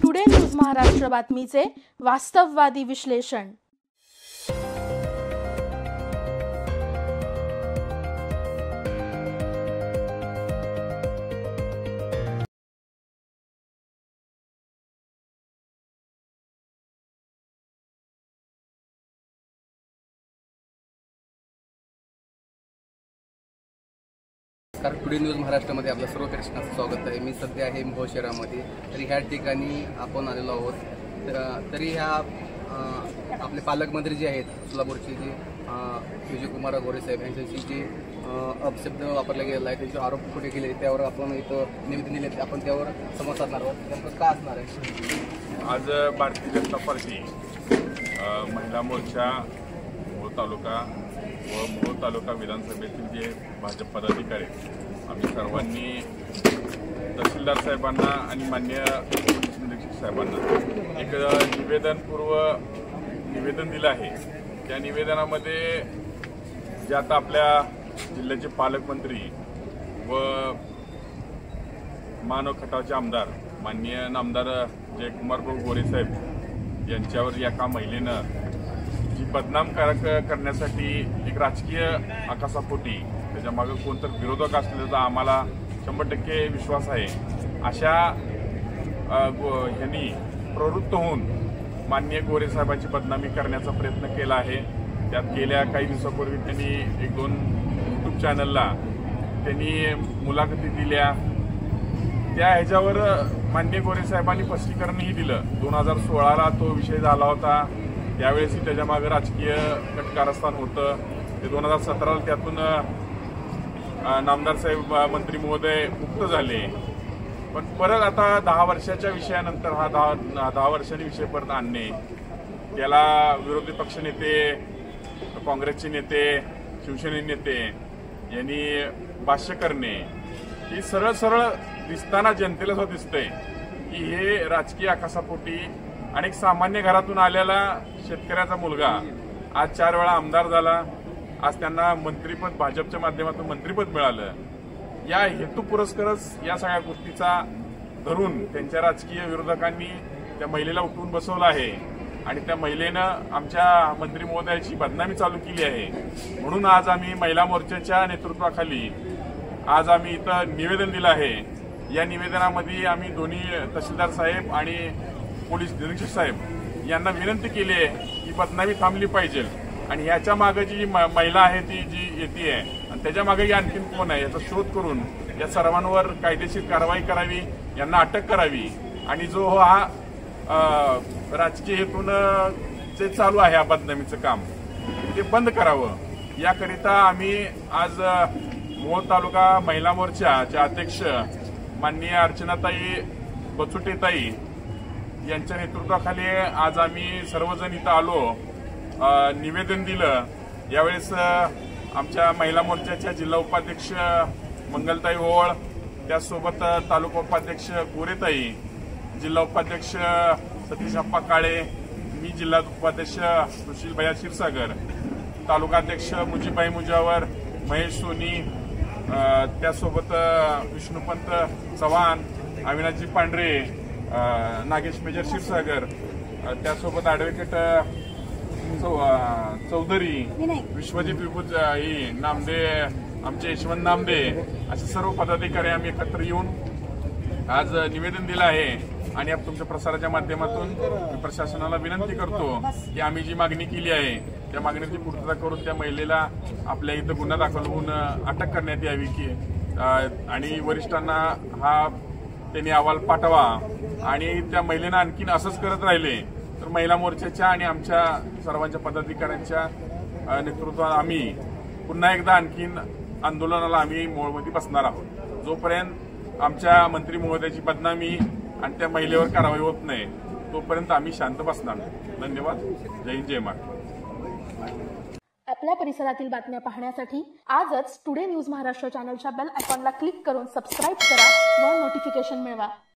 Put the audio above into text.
Today news Maharashtra बातमीचे वास्तववादी विश्लेषण। Today news महाराष्ट्रामध्ये आपलं सर्व प्रेक्षकांचं स्वागत आहे। मी सध्या आहे मोहोळ शहरामध्ये। तरी ह्या ठिकाणी आपण आलेलो आहोत। तरी ह्या आपले पालकमंत्री जे आहेत सोलापूरचे जे विजयकुमार गोरे साहेब यांच्याशी जे अपशब्द वापरला गेला आहे, त्यांचे आरोप कुठे केले त्यावर आपण इथं निवेदन दिले, आपण त्यावर संवाद साधणार आहोत। नेमकं काय असणार आहे? आज भारतीय जनता पार्टी महिला मोर्चा मोहोळ तालुका व मोहोळ तालुका विधानसभेतील जे भाजप पदाधिकारी आम्ही सर्वांनी तहसीलदार साहेबांना आणि मान्य पोलीस निरीक्षक साहेबांना एक निवेदन दिलं आहे। त्या निवेदनामध्ये जे आता आपल्या जिल्ह्याचे पालकमंत्री व मानव खटावचे आमदार माननीय नामदार जयकुमार गोरे साहेब यांच्यावर एका महिलेनं जी बदनाम करण्यासाठी एक राजकीय आकाशापोटी त्याच्या मागे कोणतर विरोधक असल्याचा आम्हाला 100% विश्वास आहे। अशा ह्यांनी प्रवृत्त होऊन माननीय गोरे साहेबांची बदनामी करण्याचा प्रयत्न केला आहे। त्यात गेल्या काही दिवसापूर्वी त्यांनी 1-2 यूट्यूब चॅनलला त्यांनी मुलाखती दिल्या। त्या ह्याच्यावर माननीय गोरे साहेबांनी स्पष्टीकरणही दिलं। 2016ला तो विषय झाला होता, त्यावेळेसही त्याच्या मागे राजकीय कारस्थान होतं। ते 2017ला त्यातून नामदार साहेब मंत्री महोदय मुक्त झाले। पण परत आता 10 वर्षाच्या विषयानंतर हा 10 वर्षांनी विषय परत आणणे, त्याला विरोधी पक्ष नेते, काँग्रेसचे नेते, शिवसेने नेते यांनी भाष्य करणे, ही सरळ दिसताना जनतेला असं दिसतंय की हे राजकीय आकाशापोटी अनेक सामान्य घरातून आलेला शेतकऱ्याचा मुलगा आज 4 वेळा आमदार झाला। आज त्यांना मंत्रीपद भाजपच्या माध्यमातून मंत्रीपद मिळालं। या हेतू पुरस्कारच या सगळ्या गोष्टीचा धरून त्यांच्या राजकीय विरोधकांनी त्या महिलेला उठवून बसवलं आहे आणि त्या महिलेनं आमच्या मंत्री महोदयाची बदनामी चालू केली आहे। म्हणून आज आम्ही महिला मोर्चाच्या नेतृत्वाखाली आज आम्ही इथं निवेदन दिलं आहे। या निवेदनामध्ये आम्ही दोन्ही तहसीलदार साहेब आणि पोलीस निरीक्षक साहेब यांना विनंती केली आहे की बदनामी थांबली पाहिजे आणि ह्याच्या मागे जी महिला आहे ती जी येते आणि त्याच्या मागे आणखीन कोण आहे याचा शोध करून या सर्वांवर कायदेशीर कारवाई करावी, यांना अटक करावी आणि जो हा राजकीय हेतून जे चालू आहे बदनामीचं काम ते बंद करावं। याकरिता आम्ही आज मोहोळ तालुका महिला मोर्चाच्या अध्यक्ष माननीय अर्चनाताई बचुटेताई यांच्या नेतृत्वाखाली आज आम्ही सर्वजण इथं आलो, निवेदन दिलं। यावेळेस आमच्या महिला मोर्चाच्या जिल्हा उपाध्यक्ष मंगलताई ओळ, त्याचसोबत तालुका उपाध्यक्ष गोरेताई, जिल्हा उपाध्यक्ष सतीश अप्पा काळे, मी जिल्हा उपाध्यक्ष सुशील भैया क्षीरसागर, तालुकाध्यक्ष मुजीबाई मुजावर, महेश सोनी, त्यासोबत विष्णुपंत चव्हाण, अविनाशजी पांढरे, नागेश मेजर क्षीरसागर, त्यासोबत ॲडव्होकेट चौधरी, विश्वजित विभूत नामदे, आमचे यशवंत नामदे, असे सर्व पदाधिकारी आम्ही एकत्र येऊन आज निवेदन दिलं आहे। आणि तुमच्या प्रसाराच्या माध्यमातून मी प्रशासनाला विनंती करतो की आम्ही जी मागणी केली आहे त्या मागणीची पूर्तता करून त्या महिलेला आपल्या इथं गुन्हा दाखल होऊन अटक करण्यात यावी की आणि वरिष्ठांना हा त्यांनी अहवाल पाठवा। आणि त्या महिलेनं आणखीन असंच करत राहिले तर महिला मोर्चाच्या आणि आमच्या सर्वांच्या पदाधिकाऱ्यांच्या नेतृत्वात आम्ही पुन्हा एकदा आणखीन आंदोलनाला आम्ही मोहोळमध्ये बसणार आहोत। जोपर्यंत आमच्या मंत्री महोदयाची बदनामी आणि त्या महिलेवर कारवाई होत नाही तोपर्यंत आम्ही शांत बसणार नाही। धन्यवाद। जय हिंद, जय महाराष्ट्र। आपल्या परिसरातील बातम्या पाहण्यासाठी आजच टुडे न्यूज महाराष्ट्र चॅनलच्या बेल आयकॉनला क्लिक करून सबस्क्राईब करा व नोटिफिकेशन मिळवा।